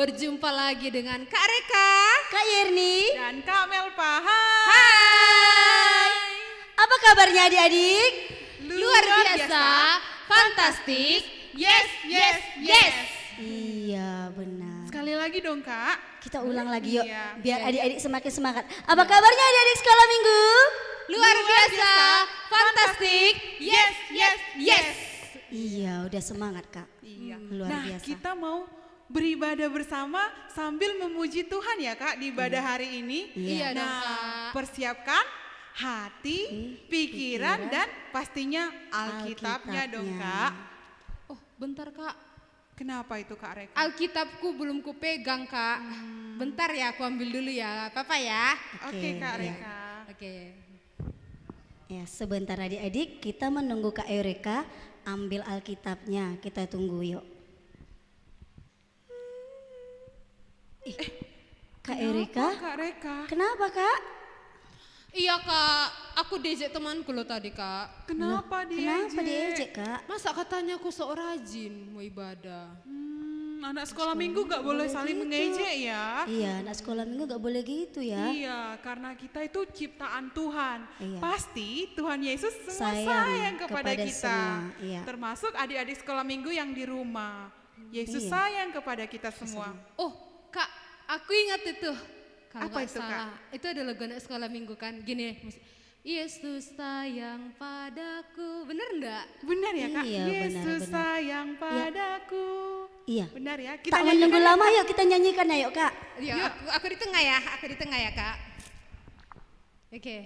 berjumpa lagi dengan Kak Reka, Kak Yerni, dan Kak Melpa. Hai. apa kabarnya adik-adik? Luar biasa, fantastis, yes, yes, yes. Iya benar. Sekali lagi dong Kak. Kita ulang lagi yuk, Iya. biar adik-adik semakin semangat. Apa kabarnya adik-adik sekolah minggu? Luar biasa, fantastik, yes, yes, yes. Iya, udah semangat Kak. Iya. Luar Nah, biasa. kita mau beribadah bersama sambil memuji Tuhan ya Kak di ibadah hari ini. Iya dong, Nah, Kak. persiapkan hati, pikiran, dan pastinya Alkitabnya dong Alkitabnya. Kak. Oh, bentar Kak. Kenapa itu Kak Reka? Alkitabku belum kupegang Kak. Bentar ya, aku ambil dulu ya, Papa ya. Oke Kak iya. Reka. Oke. Ya, sebentar adik-adik kita menunggu Kak Eureka ambil Alkitabnya. Kita tunggu yuk. Kak Eureka, Kenapa, Kak Reka? kenapa Kak? Iya Kak, aku diajak temanku loh tadi Kak. Kenapa dia? Kenapa diejek Kak? Masa katanya aku sok rajin mau ibadah. Anak sekolah minggu gak boleh saling mengejek ya. Iya, anak sekolah minggu gak boleh gitu ya. Iya, karena kita itu ciptaan Tuhan. Iya. Pasti Tuhan Yesus semua Sayang sayang kepada kepada kita. semua, iya. Termasuk adik-adik sekolah minggu yang di rumah. Yesus Iya. sayang kepada kita semua. Oh Kak, aku ingat itu. Kalau Apa nggak itu, Kak? salah, itu ada lagu anak sekolah minggu kan. Gini, Yesus sayang padaku. Bener enggak? Benar ya Kak? Iya, Yesus benar. sayang padaku. Iya. Benar ya? Tak nyanyikan menunggu ya, lama Kak? yuk kita nyanyikan ya yuk Kak. Ya, aku di tengah ya, aku di tengah ya Kak. Oke,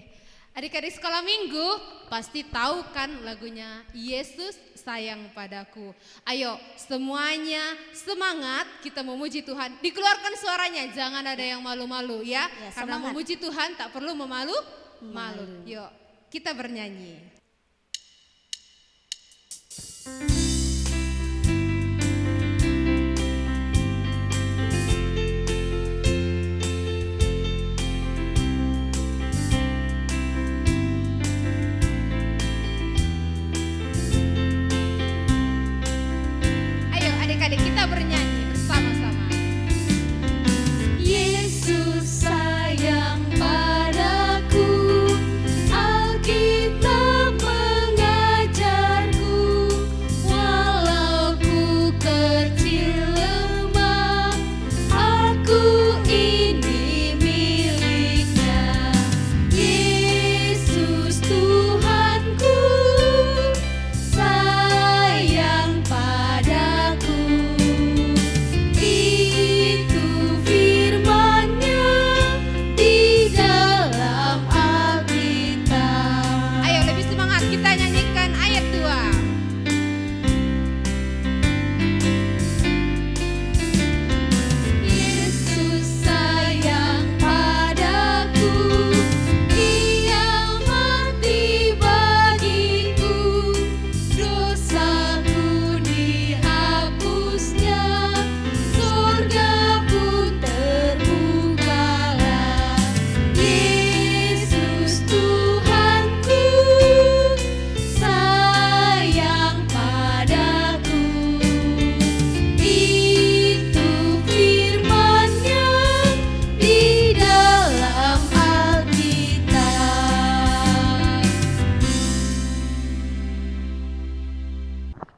adik-adik sekolah minggu pasti tahu kan lagunya Yesus sayang padaku. Ayo semuanya semangat kita memuji Tuhan. Dikeluarkan suaranya, jangan ada yang malu-malu ya. Ya, Karena semangat. memuji Tuhan tak perlu malu. Yuk kita bernyanyi. Ayo adik-adik kita bernyanyi bersama-sama. Yesus sayang padaku, Alkitab mengajarku, walau ku kecil lemah, aku ini miliknya. Yesus Tuhanku, sayang padaku. Itu firman-Nya di dalam Alkitab. Ayo lebih semangat kita nyanyikan ayat 2. Yesus sayang padaku, Ia mati bagiku, dosaku dihapusnya, surga pun terbukalah. Yesus Tuhanku, sayang padaku. Itu firman-Nya di dalam Alkitab.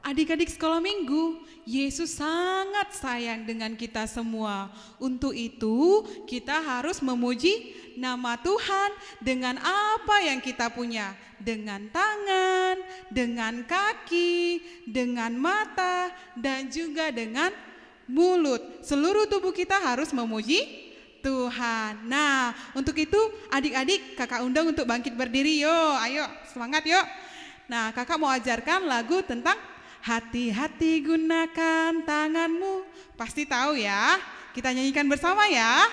Adik-adik sekolah minggu, Yesus sangat sayang dengan kita semua. Untuk itu, kita harus memuji nama Tuhan dengan apa yang kita punya. Dengan tangan, dengan kaki, dengan mata, dan juga dengan mulut. Seluruh tubuh kita harus memuji Tuhan. Nah, untuk itu adik-adik kakak undang untuk bangkit berdiri yuk. Ayo, semangat yuk. Nah, kakak mau ajarkan lagu tentang hati-hati gunakan tanganmu. Pasti tahu ya. Kita nyanyikan bersama ya.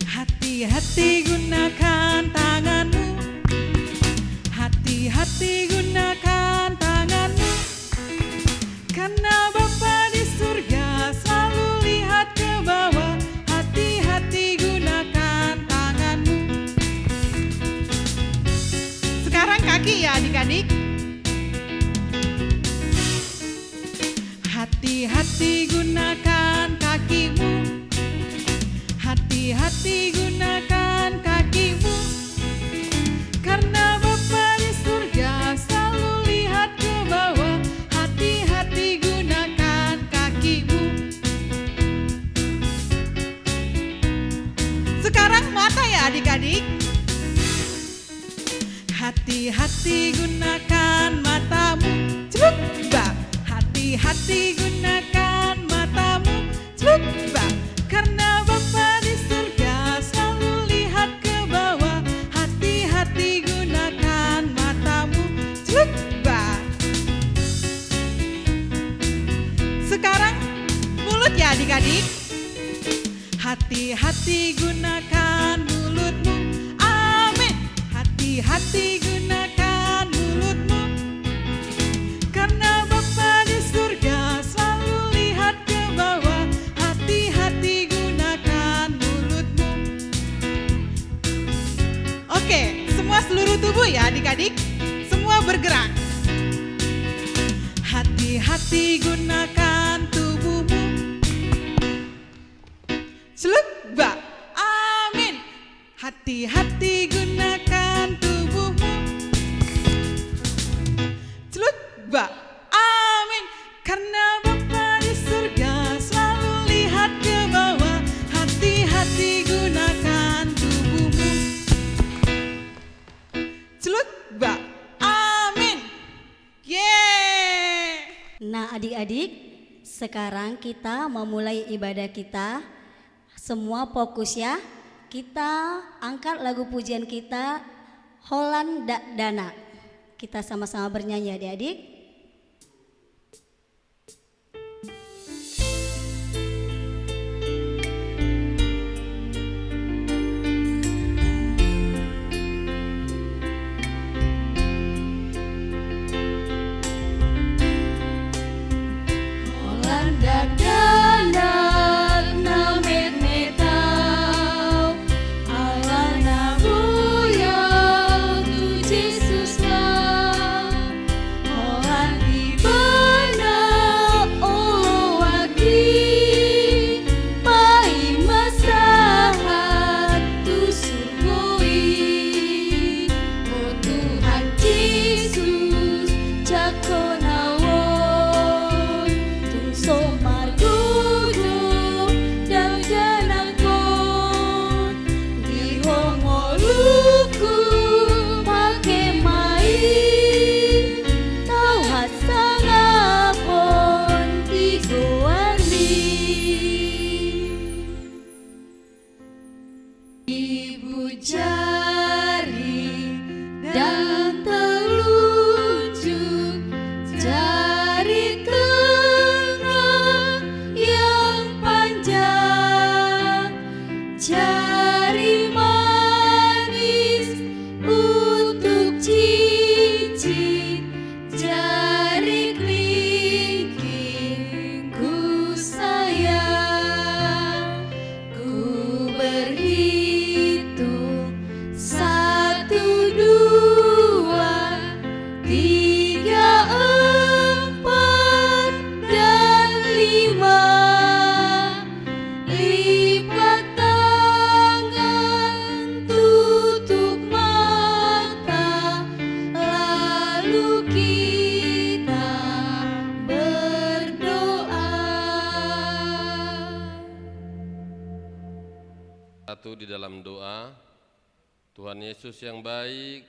Hati-hati gunakan tanganmu. Hati-hati gunakan tanganmu. Karena Bapa di surga selalu lihat ke bawah. Hati-hati gunakan Hati-hati gunakan kakimu, hati-hati gunakan kakimu, karena Bapa di surga selalu lihat ke bawah. Hati-hati gunakan kakimu. Sekarang mata ya adik-adik. Hati-hati gunakan matamu, celuk bak. Hati-hati gunakan matamu, celuk bak. Karena Bapa di surga selalu lihat ke bawah. Hati-hati gunakan matamu, celuk bak. Sekarang mulut ya adik-adik. Hati-hati gunakan mulutmu, amin. Hati-hati gunakan mulutmu, karena Bapa di surga selalu lihat ke bawah. Hati-hati gunakan mulutmu. Oke, semua seluruh tubuh ya adik-adik. Semua bergerak. Hati-hati gunakan tubuhmu. Celuk bak, amin. Hati-hati gunakan tubuhmu. Celuk bak, amin. Karena Bapa di surga selalu lihat ke bawah. Hati-hati gunakan tubuhmu. Celuk bak, amin. Yeay. Nah adik-adik, sekarang kita memulai ibadah kita. Semua fokus ya. Kita angkat lagu pujian kita, Holland Dak Dana. Kita sama-sama bernyanyi adik-adik. Holland Dak Dana na metmetau, alana buyau tu Jesus na. Holland di bana olo wagi, pai masahat tu surgoi. Oh Tuhan Yesus cakonawon, tung somar gudo dan ganakon, di hongoluku make mai, tau hasangapon tigoani. Ibu jari dan telunjuk, jari tengah yang panjang, jari manis untuk cincin, jari kelingking ku sayang. Ku berhitung 1, 2, 3, 4 dan 5. Lipat tangan, tutup mata, lalu kita berdoa. Satu di dalam doa. Tuhan Yesus yang baik,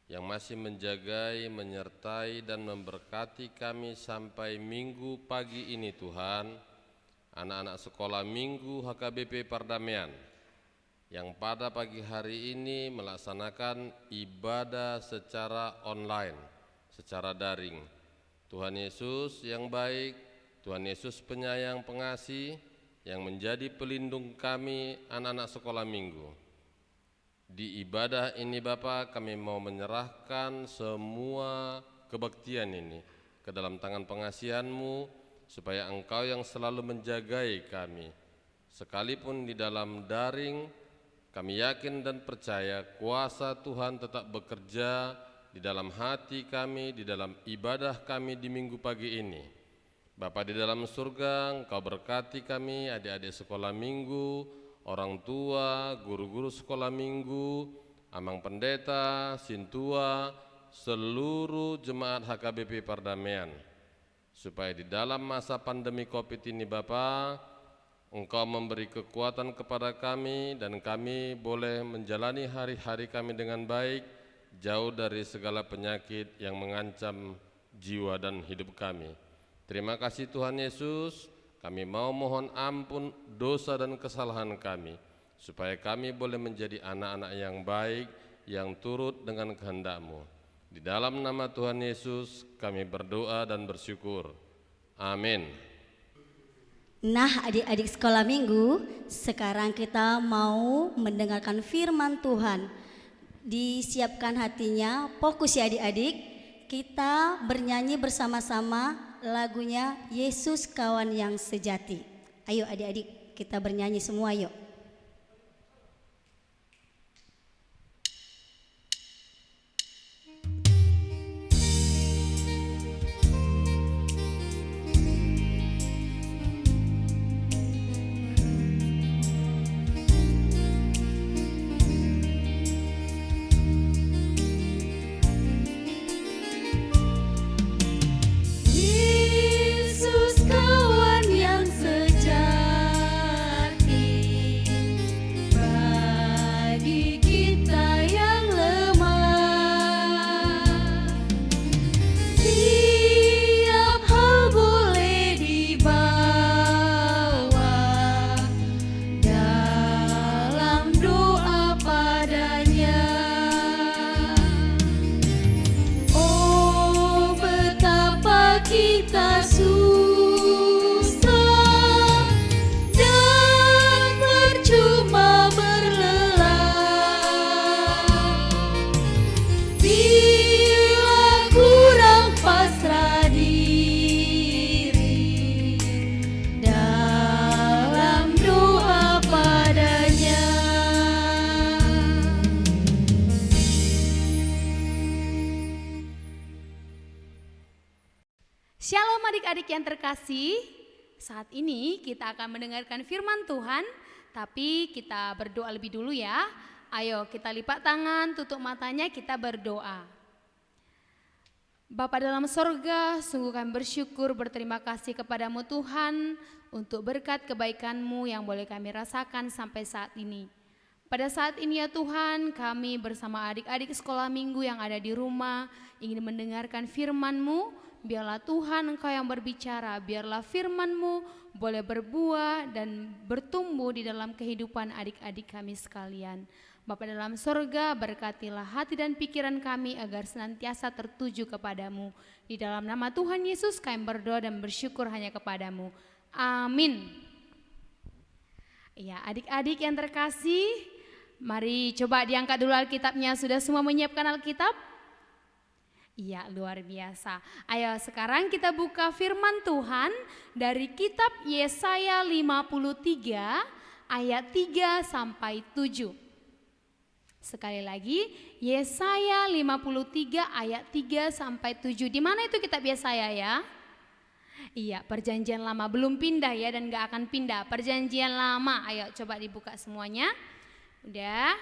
yang masih menjagai, menyertai dan memberkati kami sampai minggu pagi ini Tuhan, anak-anak sekolah minggu HKBP Pardamaian yang pada pagi hari ini melaksanakan ibadah secara online, secara daring. Tuhan Yesus yang baik, Tuhan Yesus penyayang pengasih, yang menjadi pelindung kami anak-anak sekolah minggu. Di ibadah ini Bapa, kami mau menyerahkan semua kebaktian ini ke dalam tangan pengasihan-Mu, supaya Engkau yang selalu menjagai kami. Sekalipun di dalam daring, kami yakin dan percaya kuasa Tuhan tetap bekerja di dalam hati kami, di dalam ibadah kami di minggu pagi ini. Bapa di dalam surga, Engkau berkati kami, adik-adik sekolah minggu, orang tua, guru-guru sekolah minggu, amang pendeta, sintua, seluruh jemaat HKBP Perdamaian. Supaya di dalam masa pandemi COVID ini Bapa, Engkau memberi kekuatan kepada kami dan kami boleh menjalani hari-hari kami dengan baik, jauh dari segala penyakit yang mengancam jiwa dan hidup kami. Terima kasih Tuhan Yesus, kami mau mohon ampun dosa dan kesalahan kami, supaya kami boleh menjadi anak-anak yang baik, yang turut dengan kehendak-Mu. Di dalam nama Tuhan Yesus kami berdoa dan bersyukur. Amin. Nah, adik-adik sekolah minggu, sekarang kita mau mendengarkan firman Tuhan. Disiapkan hatinya, fokus ya adik-adik. Kita bernyanyi bersama-sama lagunya Yesus Kawan yang Sejati. Ayo adik-adik, kita bernyanyi semua yuk. Yesus kawan yang sejati, bagi kita yang lemah, tiap hal boleh dibawa dalam doa padanya. Oh, betapa kita susah dan percuma berlelah bila kurang pasrah diri dalam doa padanya. Shalom adik-adik yang terkasih, saat ini kita akan mendengarkan firman Tuhan, tapi kita berdoa lebih dulu ya. Ayo kita lipat tangan, tutup matanya, kita berdoa. Bapa dalam sorga, sungguh kami bersyukur, berterima kasih kepadamu Tuhan untuk berkat kebaikan-Mu yang boleh kami rasakan sampai saat ini. Pada saat ini ya Tuhan, kami bersama adik-adik sekolah minggu yang ada di rumah ingin mendengarkan firman-Mu. Biarlah Tuhan Engkau yang berbicara, biarlah firman-Mu boleh berbuah dan bertumbuh di dalam kehidupan adik-adik kami sekalian. Bapa dalam sorga, berkatilah hati dan pikiran kami agar senantiasa tertuju kepadamu. Di dalam nama Tuhan Yesus kami berdoa dan bersyukur hanya kepadamu. Amin. Ya, adik-adik yang terkasih, mari coba diangkat dulu Alkitabnya. Sudah semua menyiapkan Alkitab? Iya, luar biasa. Ayo sekarang kita buka firman Tuhan dari kitab Yesaya 53 ayat 3 sampai 7. Sekali lagi, Yesaya 53 ayat 3 sampai 7. Di mana itu kitab Yesaya ya? Iya, perjanjian lama, belum pindah ya dan gak akan pindah. Perjanjian lama, ayo coba dibuka semuanya. Udah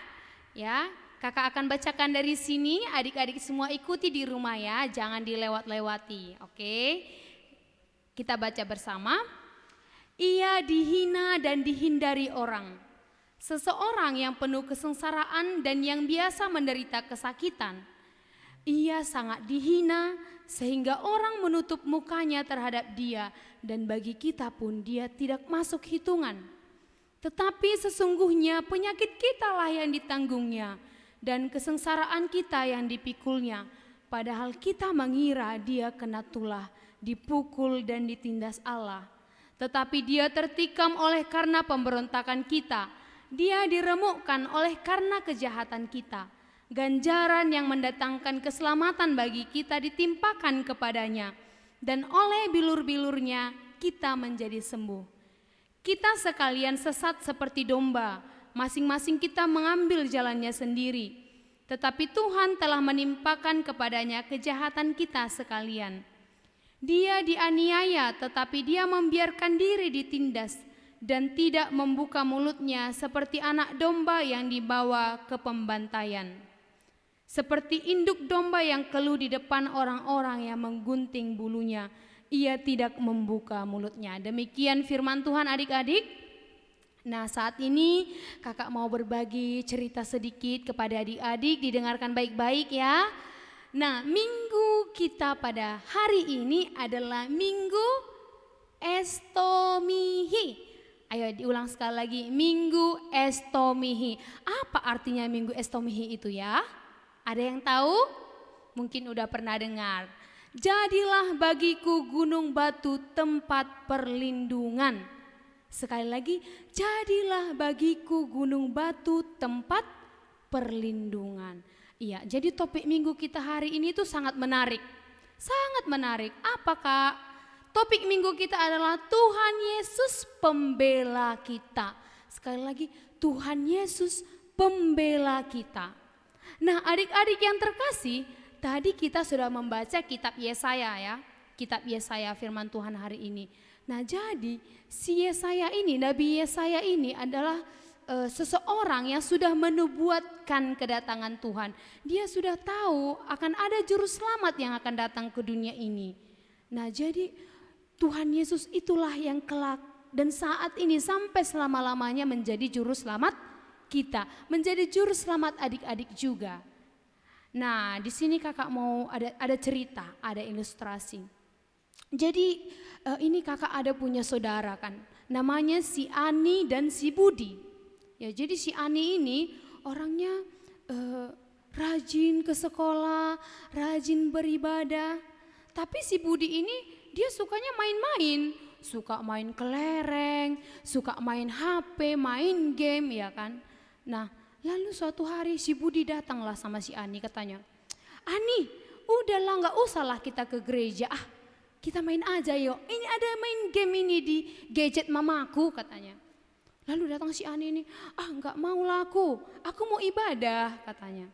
ya. Kakak akan bacakan dari sini, adik-adik semua ikuti di rumah ya, jangan dilewat-lewati, oke? Kita baca bersama. Ia dihina dan dihindari orang. Seseorang yang penuh kesengsaraan dan yang biasa menderita kesakitan. Ia sangat dihina sehingga orang menutup mukanya terhadap dia dan bagi kita pun dia tidak masuk hitungan. Tetapi sesungguhnya penyakit kitalah yang ditanggungnya dan kesengsaraan kita yang dipikulnya, padahal kita mengira dia kena tulah, dipukul dan ditindas Allah. Tetapi dia tertikam oleh karena pemberontakan kita, dia diremukkan oleh karena kejahatan kita. Ganjaran yang mendatangkan keselamatan bagi kita ditimpakan kepadanya, dan oleh bilur-bilurnya kita menjadi sembuh. Kita sekalian sesat seperti domba, masing-masing kita mengambil jalannya sendiri, tetapi Tuhan telah menimpakan kepadanya kejahatan kita sekalian. Dia dianiaya, tetapi dia membiarkan diri ditindas dan tidak membuka mulutnya seperti anak domba yang dibawa ke pembantaian. Seperti induk domba yang keluh di depan orang-orang yang menggunting bulunya, ia tidak membuka mulutnya. Demikian firman Tuhan adik-adik. Nah, saat ini kakak mau berbagi cerita sedikit kepada adik-adik, didengarkan baik-baik ya. Nah, minggu kita pada hari ini adalah Minggu Estomihi. Ayo diulang sekali lagi, Minggu Estomihi. Apa artinya Minggu Estomihi itu ya? Ada yang tahu? Mungkin udah pernah dengar. Jadilah bagiku gunung batu tempat perlindungan. Sekali lagi, jadilah bagiku gunung batu tempat perlindungan. Iya, jadi topik minggu kita hari ini tuh sangat menarik. Sangat menarik. Apa Kak? Topik minggu kita adalah Tuhan Yesus pembela kita. Sekali lagi, Tuhan Yesus pembela kita. Nah, adik-adik yang terkasih, tadi kita sudah membaca kitab Yesaya ya. Kitab Yesaya firman Tuhan hari ini. Nah, jadi si Yesaya ini, Nabi Yesaya ini adalah seseorang yang sudah menubuatkan kedatangan Tuhan. Dia sudah tahu akan ada juru selamat yang akan datang ke dunia ini. Nah, jadi Tuhan Yesus itulah yang kelak dan saat ini sampai selama-lamanya menjadi juru selamat kita, menjadi juru selamat adik-adik juga. Nah, di sini kakak mau ada cerita, ada ilustrasi. Jadi ini kakak ada punya saudara kan, namanya si Ani dan si Budi. Ya, jadi si Ani ini orangnya rajin ke sekolah, rajin beribadah. Tapi si Budi ini dia sukanya main-main, suka main kelereng, suka main HP, main game ya kan. Nah, lalu suatu hari si Budi datanglah sama si Ani, katanya, "Ani, udahlah gak usahlah kita ke gereja, kita main aja yuk. Ini ada main game ini di gadget mamaku," katanya. Lalu datang si Ani ini, "Gak mau lah aku mau ibadah," katanya.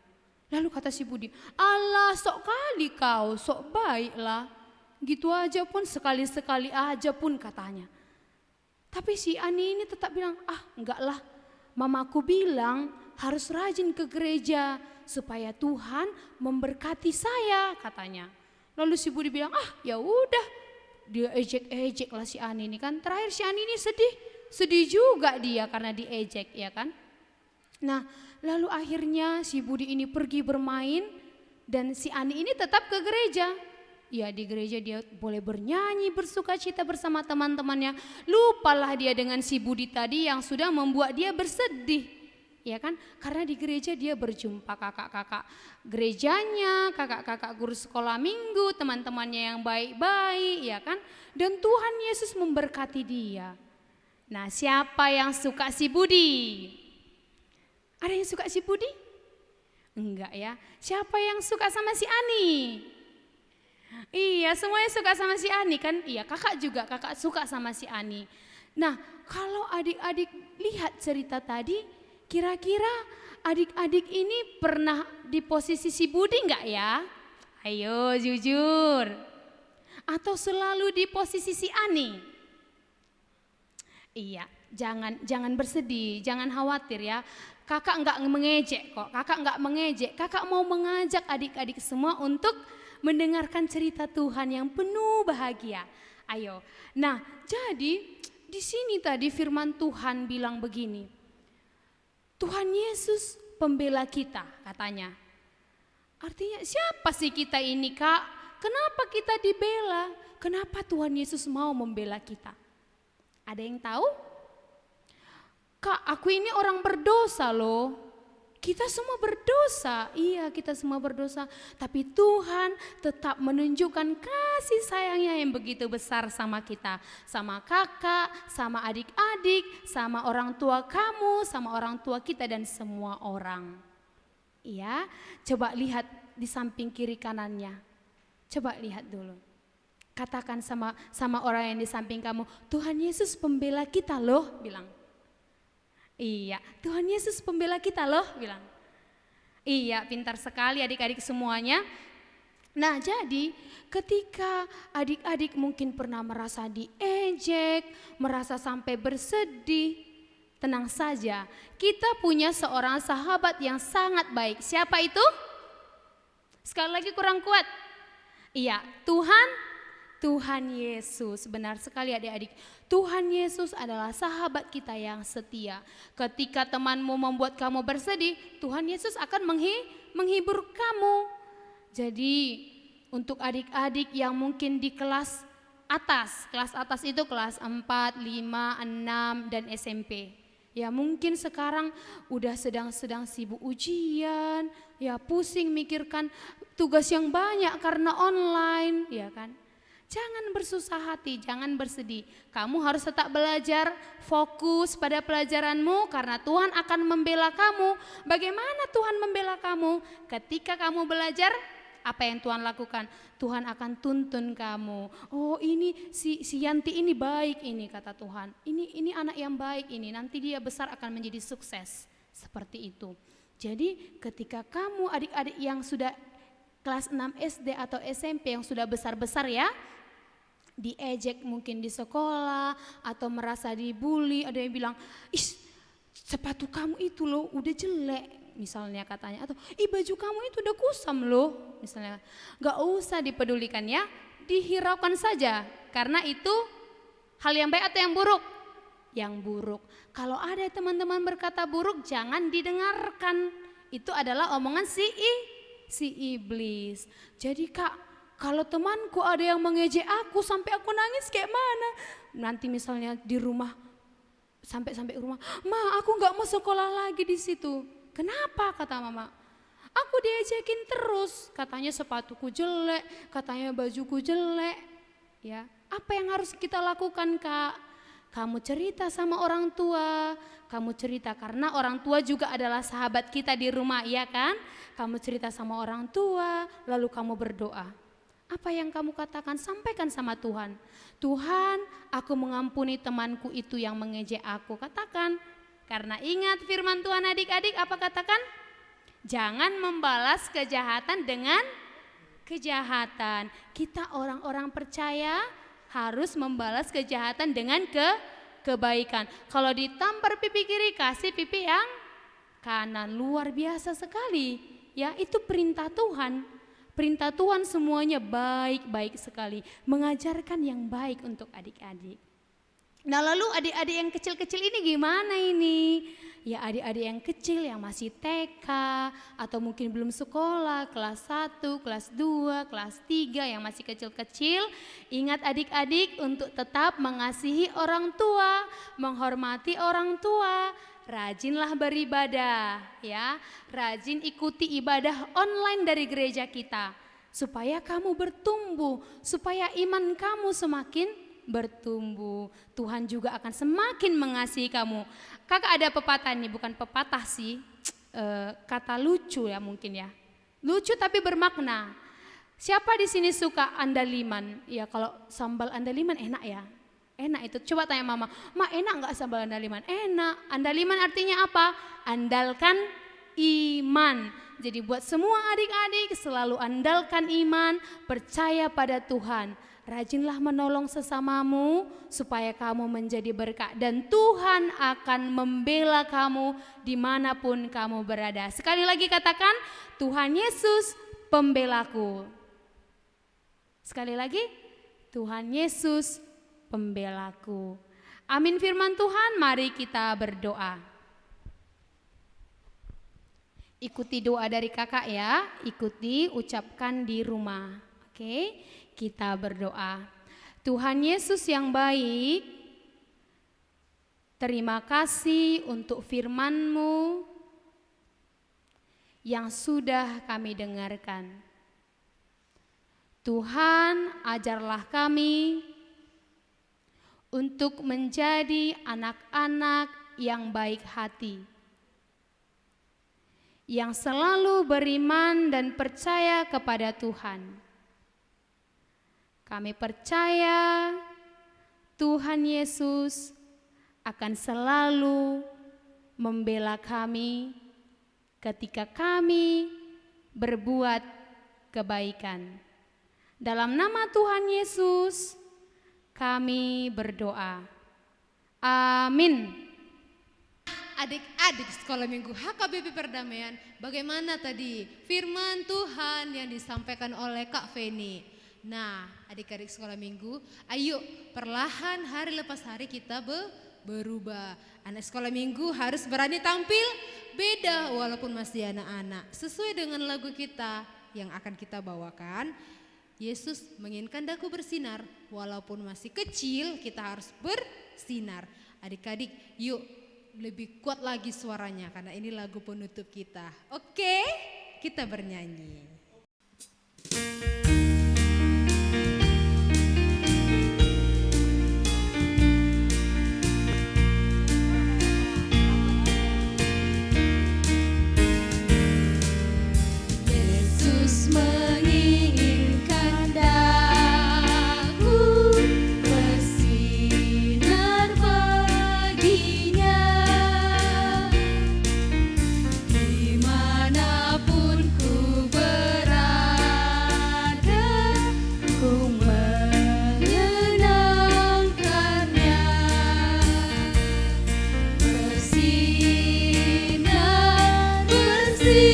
Lalu kata si Budi, "Alah sok kali kau, sok baik lah. Gitu aja pun, sekali-sekali aja pun," katanya. Tapi si Ani ini tetap bilang, enggak lah. Mamaku bilang harus rajin ke gereja supaya Tuhan memberkati saya, katanya. Lalu si Budi bilang, ya udah. Dia ejek-ejek lah si Ani ini kan. Terakhir si Ani ini sedih juga dia karena diejek ya kan. Nah, lalu akhirnya si Budi ini pergi bermain dan si Ani ini tetap ke gereja. Ya, di gereja dia boleh bernyanyi, bersukacita bersama teman-temannya. Lupalah dia dengan si Budi tadi yang sudah membuat dia bersedih. Ya kan? Karena di gereja dia berjumpa kakak-kakak gerejanya, kakak-kakak guru sekolah minggu, teman-temannya yang baik-baik, ya kan? Dan Tuhan Yesus memberkati dia. Nah, siapa yang suka si Budi? Ada yang suka si Budi? Enggak ya. Siapa yang suka sama si Ani? Iya, semuanya suka sama si Ani kan? Iya, kakak juga, kakak suka sama si Ani. Nah, kalau adik-adik lihat cerita tadi, kira-kira adik-adik ini pernah di posisi si Budi enggak ya? Ayo jujur. Atau selalu di posisi si Ani? Iya, jangan bersedih, jangan khawatir ya. Kakak enggak mengejek kok, kakak enggak mengejek. Kakak mau mengajak adik-adik semua untuk mendengarkan cerita Tuhan yang penuh bahagia. Ayo. Nah, jadi di sini tadi firman Tuhan bilang begini. Tuhan Yesus pembela kita, katanya. Artinya siapa sih kita ini, Kak? Kenapa kita dibela? Kenapa Tuhan Yesus mau membela kita? Ada yang tahu? Kak, aku ini orang berdosa loh. Kita semua berdosa, iya kita semua berdosa. Tapi Tuhan tetap menunjukkan kasih sayangnya yang begitu besar sama kita. Sama kakak, sama adik-adik, sama orang tua kamu, sama orang tua kita dan semua orang. Iya, coba lihat di samping kiri kanannya. Coba lihat dulu. Katakan sama orang yang di samping kamu, Tuhan Yesus pembela kita loh, bilang. Iya, Tuhan Yesus pembela kita loh, bilang. Iya, pintar sekali adik-adik semuanya. Nah, jadi ketika adik-adik mungkin pernah merasa diejek, merasa sampai bersedih, tenang saja, kita punya seorang sahabat yang sangat baik. Siapa itu? Sekali lagi kurang kuat. Iya, Tuhan Yesus. Benar sekali adik-adik. Tuhan Yesus adalah sahabat kita yang setia. Ketika temanmu membuat kamu bersedih, Tuhan Yesus akan menghibur kamu. Jadi untuk adik-adik yang mungkin di kelas atas itu kelas 4, 5, 6 dan SMP. Ya mungkin sekarang udah sedang sibuk ujian, ya pusing mikirkan tugas yang banyak karena online, ya kan. Jangan bersusah hati, jangan bersedih. Kamu harus tetap belajar, fokus pada pelajaranmu karena Tuhan akan membela kamu. Bagaimana Tuhan membela kamu? Ketika kamu belajar, apa yang Tuhan lakukan? Tuhan akan tuntun kamu. Oh ini si Yanti ini baik ini kata Tuhan. Ini anak yang baik ini, nanti dia besar akan menjadi sukses. Seperti itu. Jadi ketika kamu adik-adik yang sudah kelas 6 SD atau SMP yang sudah besar-besar ya, diejek mungkin di sekolah atau merasa dibully, ada yang bilang, "Ih, sepatu kamu itu loh udah jelek." Misalnya katanya, atau baju kamu itu udah kusam loh, misalnya. Gak usah dipedulikan ya, dihiraukan saja, karena itu hal yang baik atau yang buruk? Yang buruk. Kalau ada teman-teman berkata buruk, jangan didengarkan. Itu adalah omongan si iblis. Jadi kak, kalau temanku ada yang mengejek aku sampai aku nangis kayak mana? Nanti misalnya di rumah, sampai rumah, "Ma, aku gak mau sekolah lagi di situ." "Kenapa?" kata mama. "Aku diejekin terus, katanya sepatuku jelek, katanya bajuku jelek." Ya, apa yang harus kita lakukan kak? Kamu cerita sama orang tua, kamu cerita karena orang tua juga adalah sahabat kita di rumah, iya kan? Kamu cerita sama orang tua, lalu kamu berdoa. Apa yang kamu katakan, sampaikan sama Tuhan. "Tuhan, aku mengampuni temanku itu yang mengejek aku." Katakan. Karena ingat firman Tuhan adik-adik, apa katakan? Jangan membalas kejahatan dengan kejahatan. Kita orang-orang percaya harus membalas kejahatan dengan kebaikan. Kalau ditampar pipi kiri, kasih pipi yang kanan. Luar biasa sekali. Ya, itu perintah Tuhan. Perintah Tuhan semuanya baik-baik sekali. Mengajarkan yang baik untuk adik-adik. Nah lalu adik-adik yang kecil-kecil ini gimana ini? Ya adik-adik yang kecil yang masih TK atau mungkin belum sekolah, kelas 1, kelas 2, kelas 3 yang masih kecil-kecil. Ingat adik-adik untuk tetap mengasihi orang tua, menghormati orang tua. Rajinlah beribadah ya, rajin ikuti ibadah online dari gereja kita. Supaya kamu bertumbuh, supaya iman kamu semakin bertumbuh. Tuhan juga akan semakin mengasihi kamu. Kakak ada pepatah nih, bukan pepatah sih, kata lucu ya mungkin ya. Lucu tapi bermakna. Siapa di sini suka andaliman? Ya kalau sambal andaliman enak ya. Enak itu. Coba tanya mama, "Ma, enak gak sambal andaliman?" Enak. Andaliman artinya apa? Andalkan iman. Jadi buat semua adik-adik selalu andalkan iman, percaya pada Tuhan. Rajinlah menolong sesamamu supaya kamu menjadi berkat dan Tuhan akan membela kamu dimanapun kamu berada. Sekali lagi katakan, Tuhan Yesus pembelaku. Sekali lagi, Tuhan Yesus pembelaku. Amin firman Tuhan, mari kita berdoa. Ikuti doa dari kakak ya, ikuti ucapkan di rumah. Oke, kita berdoa. Tuhan Yesus yang baik, terima kasih untuk firman-Mu yang sudah kami dengarkan. Tuhan, ajarlah kami untuk menjadi anak-anak yang baik hati, yang selalu beriman dan percaya kepada Tuhan. Kami percaya Tuhan Yesus akan selalu membela kami ketika kami berbuat kebaikan. Dalam nama Tuhan Yesus kami berdoa. Amin. Adik-adik sekolah minggu HKBP Perdamaian, bagaimana tadi firman Tuhan yang disampaikan oleh Kak Feni? Nah, adik-adik sekolah minggu, ayo perlahan hari lepas hari kita berubah. Anak sekolah minggu harus berani tampil beda walaupun masih anak-anak. Sesuai dengan lagu kita yang akan kita bawakan, Yesus menginginkan daku bersinar, walaupun masih kecil kita harus bersinar. Adik-adik yuk lebih kuat lagi suaranya karena ini lagu penutup kita. Oke, kita bernyanyi. Yesus menginginkan daku bersinar baginya, dimanapun ku berada, ku menyenangkannya. Bersinar, bersinar,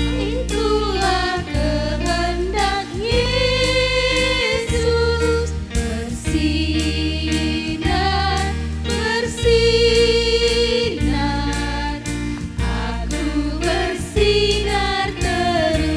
itulah kehendak Yesus. Bersinar, bersinar, aku bersinar terus.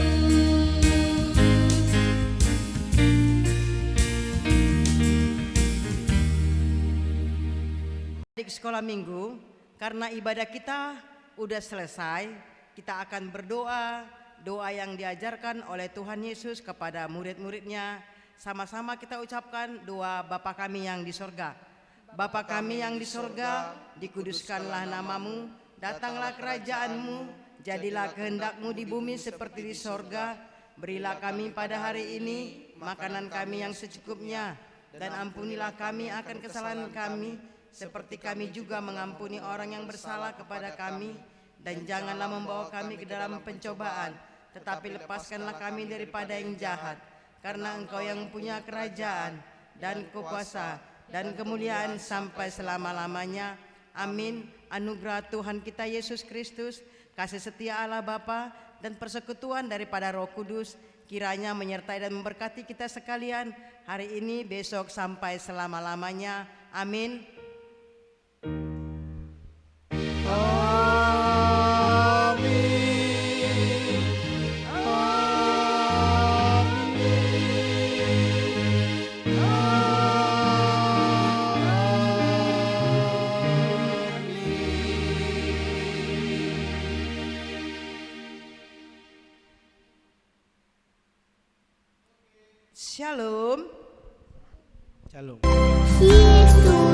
Adik sekolah minggu, karena ibadah kita udah selesai, kita akan berdoa, doa yang diajarkan oleh Tuhan Yesus kepada murid-muridnya. Sama-sama kita ucapkan doa Bapa kami yang di sorga. Bapa kami yang di sorga, dikuduskanlah namamu, datanglah kerajaanmu, jadilah kehendakmu di bumi seperti di sorga. Berilah kami pada hari ini makanan kami yang secukupnya, dan ampunilah kami akan kesalahan kami, seperti kami juga mengampuni orang yang bersalah kepada kami. Dan janganlah membawa kami ke dalam pencobaan, tetapi lepaskanlah kami daripada yang jahat. Karena Engkau yang punya kerajaan dan kuasa dan kemuliaan sampai selama-lamanya. Amin. Anugerah Tuhan kita Yesus Kristus, kasih setia Allah Bapa, dan persekutuan daripada Roh Kudus kiranya menyertai dan memberkati kita sekalian hari ini, besok, sampai selama-lamanya. Amin. Shalom. Shalom. Yesus